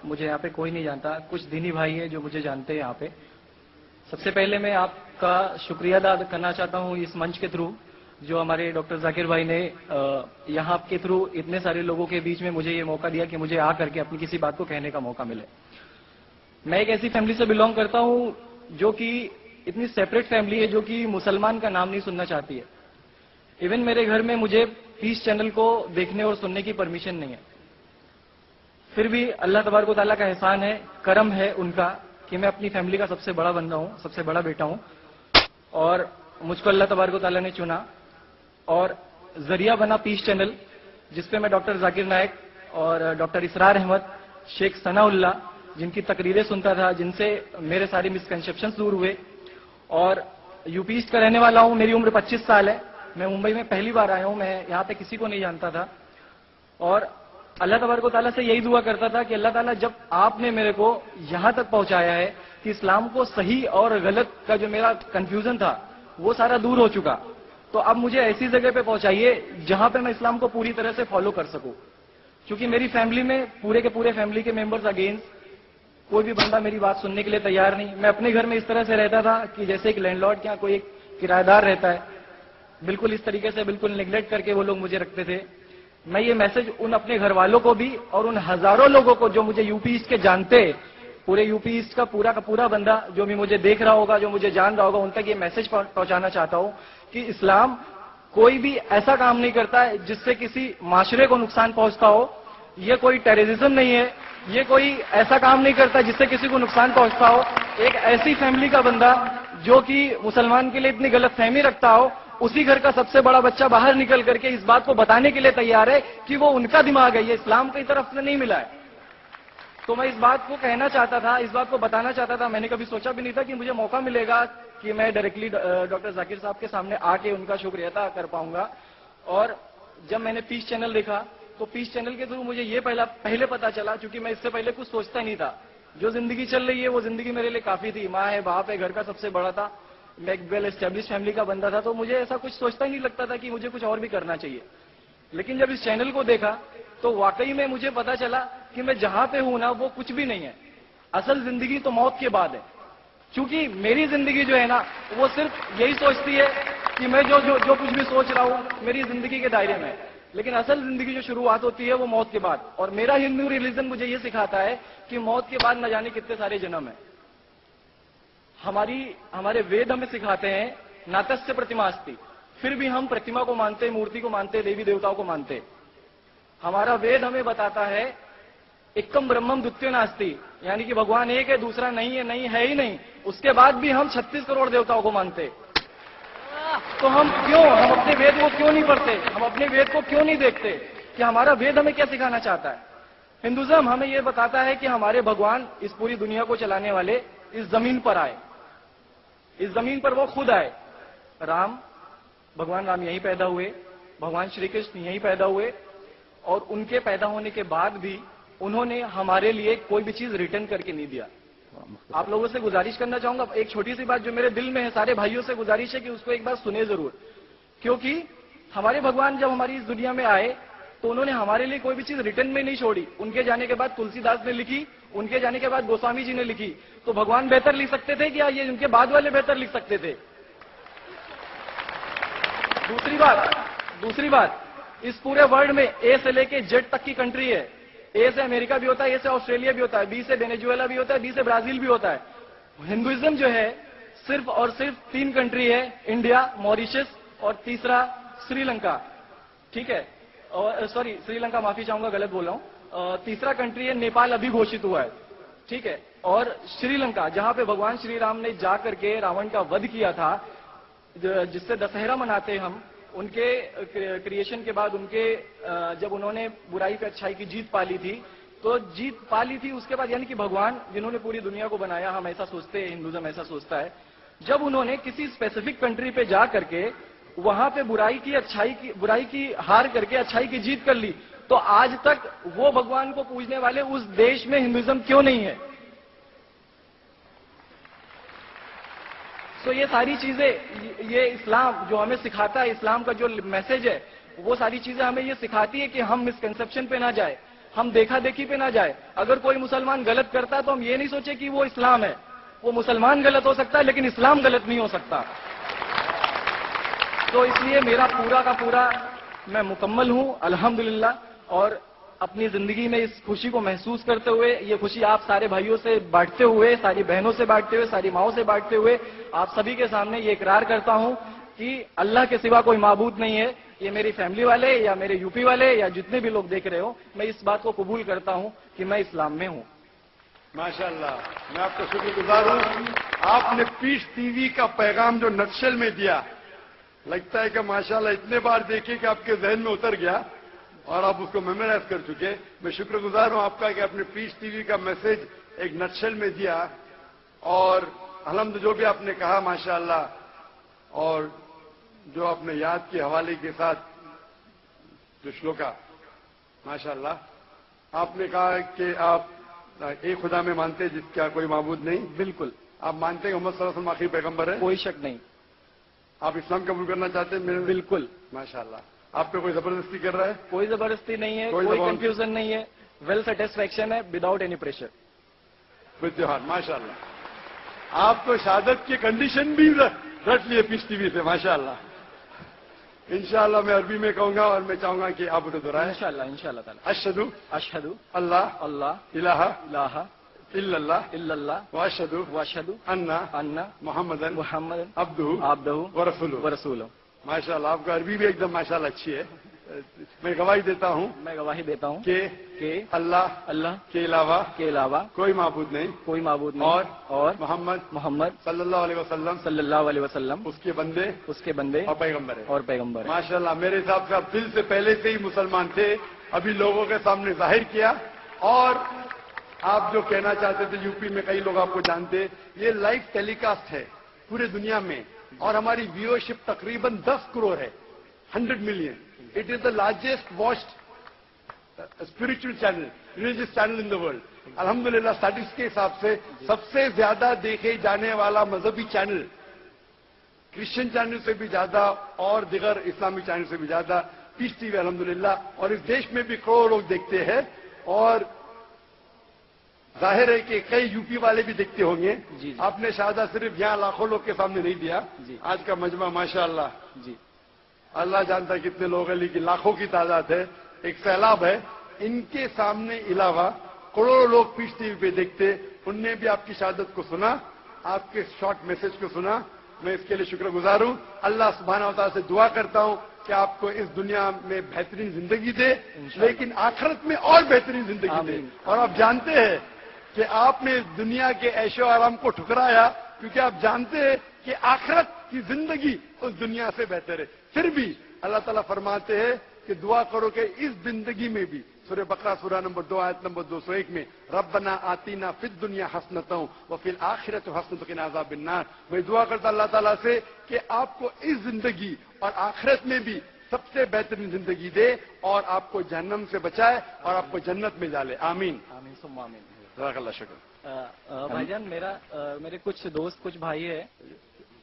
مجھے یہاں پہ کوئی نہیں جانتا, کچھ دینی بھائی ہیں جو مجھے جانتے ہیں یہاں پہ. سب سے پہلے میں آپ کا شکریہ ادا کرنا چاہتا ہوں اس منچ کے تھرو, جو ہمارے ڈاکٹر ذاکر بھائی نے یہاں کے تھرو اتنے سارے لوگوں کے بیچ میں مجھے یہ موقع دیا کہ مجھے آ کر کے اپنی کسی بات کو کہنے کا موقع ملے. میں ایک ایسی فیملی سے بلونگ کرتا ہوں جو کہ اتنی سیپریٹ فیملی ہے جو کہ مسلمان کا نام نہیں سننا چاہتی ہے. ایون میرے گھر میں مجھے پیس چینل کو دیکھنے اور سننے کی پرمیشن نہیں ہے. پھر بھی اللہ تبارک و تعالیٰ کا احسان ہے, کرم ہے ان کا کہ میں اپنی فیملی کا سب سے بڑا بندہ ہوں, سب سے بڑا بیٹا ہوں, اور مجھ کو اللہ تبارک و تعالیٰ نے چنا اور ذریعہ بنا پیس چینل, جس پہ میں ڈاکٹر ذاکر نائک اور ڈاکٹر اسرار احمد, شیخ ثناء اللہ, جن کی تقریریں سنتا تھا, جن سے میرے سارے مسکنسیپشنز دور ہوئے. اور یو پی ایسٹ کا رہنے والا ہوں, میری عمر 25 سال ہے, میں ممبئی میں پہلی بار آیا ہوں, میں یہاں پہ کسی کو نہیں جانتا تھا. اور اللہ تبارک و تعالیٰ سے یہی دعا کرتا تھا کہ اللہ تعالیٰ جب آپ نے میرے کو یہاں تک پہنچایا ہے کہ اسلام کو صحیح اور غلط کا جو میرا کنفیوژن تھا وہ سارا دور ہو چکا, تو اب مجھے ایسی جگہ پہ پہنچائیے جہاں پہ میں اسلام کو پوری طرح سے فالو کر سکوں. کیونکہ میری فیملی میں پورے کے پورے فیملی کے ممبرز اگینسٹ, کوئی بھی بندہ میری بات سننے کے لیے تیار نہیں. میں اپنے گھر میں اس طرح سے رہتا تھا کہ جیسے ایک لینڈ لارڈ کے یہاں کوئی ایک کرایہ دار رہتا ہے, بالکل اس طریقے سے بالکل نیگلیکٹ کر کے وہ لوگ مجھے رکھتے تھے. میں یہ میسج ان اپنے گھر والوں کو بھی اور ان ہزاروں لوگوں کو جو مجھے یو پی ایسٹ کے جانتے, پورے یو پی ایسٹ کا پورا بندہ جو بھی مجھے دیکھ رہا ہوگا, جو مجھے جان رہا ہوگا, ان تک یہ میسج پہنچانا چاہتا ہوں کہ اسلام کوئی بھی ایسا کام نہیں کرتا ہے جس سے کسی معاشرے کو نقصان پہنچتا ہو. یہ کوئی ٹیررزم نہیں ہے, یہ کوئی ایسا کام نہیں کرتا جس سے کسی کو نقصان پہنچتا ہو. ایک ایسی فیملی کا بندہ جو کہ مسلمان کے لیے اتنی غلط فہمی رکھتا ہو, اسی گھر کا سب سے بڑا بچہ باہر نکل کر کے اس بات کو بتانے کے لیے تیار ہے کہ وہ ان کا دماغ ہے, یہ اسلام کی طرف سے نہیں ملا ہے. تو میں اس بات کو کہنا چاہتا تھا, اس بات کو بتانا چاہتا تھا. میں نے کبھی سوچا بھی نہیں تھا کہ مجھے موقع ملے گا کہ میں ڈائریکٹلی ڈاکٹر ذاکر صاحب کے سامنے آ کے ان کا شکریہ ادا کر پاؤں گا. اور جب میں نے پیس چینل دیکھا تو پیس چینل کے تھرو مجھے یہ پہلے پتا چلا, چونکہ میں اس سے پہلے کچھ سوچتا نہیں تھا. جو زندگی چل رہی ہے وہ زندگی میرے لیے کافی تھی, ماں ہے, باپ ہے, گھر کا سب سے بڑا تھا, میں ایک ویل اسٹیبلش فیملی کا بندہ تھا, تو مجھے ایسا کچھ سوچتا ہی نہیں لگتا تھا کہ مجھے کچھ اور بھی کرنا چاہیے. لیکن جب اس چینل کو دیکھا تو واقعی میں مجھے پتا چلا کہ میں جہاں پہ ہوں نا وہ کچھ بھی نہیں ہے. اصل زندگی تو موت کے بعد ہے. کیونکہ میری زندگی جو ہے نا وہ صرف یہی سوچتی ہے کہ میں جو کچھ بھی سوچ رہا ہوں میری زندگی کے دائرے میں, لیکن اصل زندگی جو شروعات ہوتی ہے وہ موت کے بعد. اور میرا ہندو ریلیجن مجھے یہ سکھاتا ہے کہ موت کے بعد نہ جانے کتنے سارے جنم ہیں. ہمارے وید ہمیں سکھاتے ہیں ناتسیہ پرتماستی, پھر بھی ہم پرتما کو مانتے, مورتی کو مانتے, دیوی دیوتاؤں کو مانتے. ہمارا وید ہمیں بتاتا ہے ایکم برہمم دتیو ناستی, یعنی کہ بھگوان ایک ہے, دوسرا نہیں ہے, نہیں ہے ہی نہیں. اس کے بعد بھی ہم 36 کروڑ دیوتاؤں کو مانتے. تو ہم اپنے وید کو کیوں نہیں پڑھتے, ہم اپنے وید کو کیوں نہیں دیکھتے کہ ہمارا وید ہمیں کیا سکھانا چاہتا ہے. ہندوازم ہمیں یہ بتاتا ہے کہ ہمارے بھگوان اس پوری دنیا کو چلانے والے اس زمین پر آئے, اس زمین پر وہ خود آئے. بھگوان رام یہیں پیدا ہوئے, بھگوان شری کرشن یہیں پیدا ہوئے, اور ان کے پیدا ہونے کے بعد بھی انہوں نے ہمارے لیے کوئی بھی چیز ریٹرن کر کے نہیں دیا. آپ لوگوں سے گزارش کرنا چاہوں گا, ایک چھوٹی سی بات جو میرے دل میں ہے, سارے بھائیوں سے گزارش ہے کہ اس کو ایک بار سنیں ضرور. کیونکہ ہمارے بھگوان جب ہماری اس دنیا میں آئے تو انہوں نے ہمارے لیے کوئی بھی چیز ریٹرن میں نہیں چھوڑی. ان کے جانے کے بعد تلسی داس نے لکھی, ان کے جانے کے بعد گوسوامی جی نے لکھی. تو بھگوان بہتر لکھ سکتے تھے کیا یہ ان کے بعد والے بہتر لکھ سکتے تھے؟ دوسری بات, اس پورے ورلڈ میں اے سے لے کے جیڈ تک کی کنٹری ہے. اے سے امریکہ بھی ہوتا ہے, اے سے آسٹریلیا بھی ہوتا ہے, بی سے وینیزویلا بھی ہوتا ہے, بی سے برازیل بھی ہوتا ہے. ہندوازم جو ہے صرف اور صرف 3 کنٹری ہے, انڈیا, موریشس اور تیسرا سری لنکا. ٹھیک ہے, اور سوری سری لنکا معافی چاہوں گا, غلط بول رہا ہوں. تیسرا کنٹری ہے نیپال, ابھی گھوشت ہوا ہے. ٹھیک ہے, اور سری لنکا جہاں پہ بھگوان شری رام نے جا کر کے راون کا ودھ کیا تھا, جس سے دسہرہ مناتے ہیں ہم. ان کے کریشن کے بعد جب انہوں نے برائی پہ اچھائی کی جیت پالی تھی, تو جیت پالی تھی اس کے بعد, یعنی کہ بھگوان جنہوں نے پوری دنیا کو بنایا, ہم ایسا سوچتے ہیں, ہندوازم ایسا سوچتا ہے, جب انہوں نے کسی اسپیسیفک کنٹری پہ جا کر کے وہاں پہ برائی کی ہار کر کے اچھائی کی جیت کر لی, تو آج تک وہ بھگوان کو پوجنے والے اس دیش میں ہندوازم کیوں نہیں ہے؟ تو یہ ساری چیزیں, یہ اسلام جو ہمیں سکھاتا ہے, اسلام کا جو میسج ہے, وہ ساری چیزیں ہمیں یہ سکھاتی ہے کہ ہم مسکنسپشن پہ نہ جائے, ہم دیکھا دیکھی پہ نہ جائے. اگر کوئی مسلمان غلط کرتا ہے تو ہم یہ نہیں سوچے کہ وہ اسلام ہے. وہ مسلمان غلط ہو سکتا ہے لیکن اسلام غلط نہیں ہو سکتا. تو اس لیے میرا پورا کا پورا میں مکمل ہوں الحمدللہ. اور اپنی زندگی میں اس خوشی کو محسوس کرتے ہوئے, یہ خوشی آپ سارے بھائیوں سے بانٹتے ہوئے, ساری بہنوں سے بانٹتے ہوئے, ساری ماؤں سے بانٹتے ہوئے آپ سبھی کے سامنے یہ اقرار کرتا ہوں کہ اللہ کے سوا کوئی معبود نہیں ہے. یہ میری فیملی والے یا میرے یو پی والے یا جتنے بھی لوگ دیکھ رہے ہو, میں اس بات کو قبول کرتا ہوں کہ میں اسلام میں ہوں. ماشاءاللہ, میں آپ کا شکر گزار ہوں. آپ نے پیس ٹی وی کا پیغام جو نٹشل میں دیا, لگتا ہے کہ ماشاءاللہ اتنے بار دیکھے کہ آپ کے ذہن میں اتر گیا اور آپ اس کو میمورائز کر چکے. میں شکر گزار ہوں آپ کا کہ آپ نے پیس ٹی وی کا میسج ایک نٹشل میں دیا. اور الحمد جو بھی آپ نے کہا ماشاءاللہ, اور جو آپ نے یاد کے حوالے کے ساتھ جو شلوکا ماشاءاللہ, آپ نے کہا کہ آپ ایک خدا میں مانتے ہیں جس کا کوئی معبود نہیں. بالکل. آپ مانتے ہیں محمد صلی اللہ علیہ وسلم آخری پیغمبر ہے؟ کوئی شک نہیں. آپ اسلام قبول کرنا چاہتے ہیں میرے؟ بالکل. ماشاءاللہ. آپ پہ کوئی زبردستی کر رہا ہے؟ کوئی زبردستی نہیں ہے, کوئی کنفیوژن نہیں ہے, ویل سیٹسفیکشن ہے وداؤٹ اینی پریشر. فتحان ماشاءاللہ. آپ تو شہادت کی کنڈیشن بھی رکھ لیے پیس ٹی وی سے ماشاءاللہ. انشاءاللہ میں عربی میں کہوں گا اور میں چاہوں گا کہ آپ اسے دہرائیں. انشاءاللہ تعالی. اشہدو اشہدو اللہ الہ الہ الا اللہ الا اللہ واشہدو ان محمدن عبدہ ورسولہ. ماشاءاللہ, آپ کا عربی بھی ایک دم ماشاءاللہ اچھی ہے. میں گواہی دیتا ہوں کہ اللہ کے علاوہ کوئی معبود نہیں اور محمد صلی اللہ علیہ وسلم اس کے بندے اور پیغمبر. ماشاءاللہ, میرے حساب سے آپ دل سے پہلے سے ہی مسلمان تھے, ابھی لوگوں کے سامنے ظاہر کیا. اور آپ جو کہنا چاہتے تھے, یو پی میں کئی لوگ آپ کو جانتے, یہ لائیو ٹیلی کاسٹ ہے پورے دنیا میں, اور ہماری ویورشپ تقریباً 10 کروڑ ہے, 100 million. It is the largest watched spiritual channel, religious channel in the world. الحمدللہ اسٹیٹسٹکس کے حساب سے سب سے زیادہ دیکھے جانے والا مذہبی چینل, کرسچن چینل سے بھی زیادہ اور دیگر اسلامی چینل سے بھی زیادہ پیس ٹی وی الحمدللہ. اور اس دیش میں بھی کروڑوں لوگ دیکھتے ہیں, اور ظاہر ہے کہ کئی یو پی والے بھی دیکھتے ہوں گے. آپ نے شہادہ صرف یہاں لاکھوں لوگ کے سامنے نہیں دیا. آج کا مجمع ماشاءاللہ اللہ جانتا ہے کتنے لوگ ہیں, لیکن لاکھوں کی تعداد ہے, ایک سیلاب ہے. ان کے سامنے علاوہ کروڑوں لوگ پیس ٹی وی پہ دیکھتے, ان نے بھی آپ کی شہادت کو سنا, آپ کے شارٹ میسج کو سنا. میں اس کے لیے شکر گزار ہوں. اللہ سبحانہ و تعالیٰ سے دعا کرتا ہوں کہ آپ کو اس دنیا میں بہترین زندگی دے, لیکن آخرت میں اور بہترین زندگی دے. اور آپ جانتے ہیں کہ آپ نے دنیا کے عیش و آرام کو ٹھکرایا, کیونکہ آپ جانتے ہیں کہ آخرت کی زندگی اس دنیا سے بہتر ہے. پھر بھی اللہ تعالیٰ فرماتے ہیں کہ دعا کرو کہ اس زندگی میں بھی, سورہ بقرہ سورہ نمبر 2 آیت نمبر 201 میں, ربنا آتینا فی الدنیا حسنۃ وفی الآخرۃ حسنۃ وقنا عذاب النار. میں دعا کرتا اللہ تعالیٰ سے کہ آپ کو اس زندگی اور آخرت میں بھی سب سے بہترین زندگی دے, اور آپ کو جہنم سے بچائے, اور آپ کو جنت میں ڈالے. آمین ثم آمین. جزاک اللہ. شکر. بھائی جان, میرے کچھ دوست, کچھ بھائی ہے.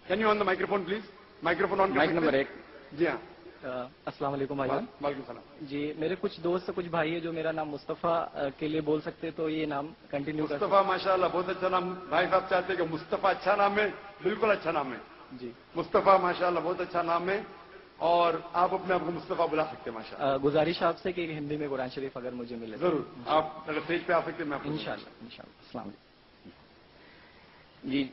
Can you on the microphone please? Microphone on. Mic number 1. جی ہاں. السلام علیکم بھائی جان. وعلیکم السلام. جی, میرے کچھ دوست, کچھ بھائی ہے جو میرا نام مصطفیٰ کے لیے بول سکتے تو یہ نام کنٹینیو کر. مصطفیٰ ماشاءاللہ بہت اچھا نام. بھائی صاحب چاہتے ہیں کہ مصطفیٰ اچھا نام ہے, بالکل اچھا نام ہے. جی, مصطفیٰ ماشاءاللہ بہت اچھا نام ہے, اور آپ اپنے آپ کو مصطفیٰ بلا سکتے ہیں ماشاءاللہ. گزارش آپ سے کہ ہندی میں قرآن شریف اگر مجھے ملے. ضرور, آپ اگر اسٹیج پہ آ سکتے ہیں میں انشاءاللہ. السلام علیکم. جی,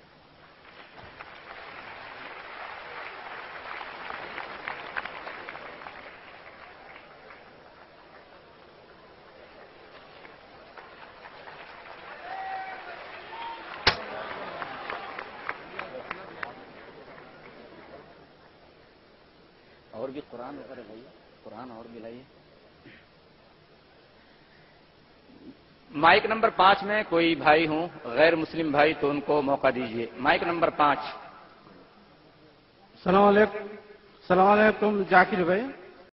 اور بھی قرآن وغیرہ بھائی, قرآن اور بھی لائیے. مائک نمبر 5 میں کوئی بھائی ہوں غیر مسلم بھائی تو ان کو موقع دیجیے. Mic number 5. السلام علیکم. السلام علیکم ذاکر بھائی.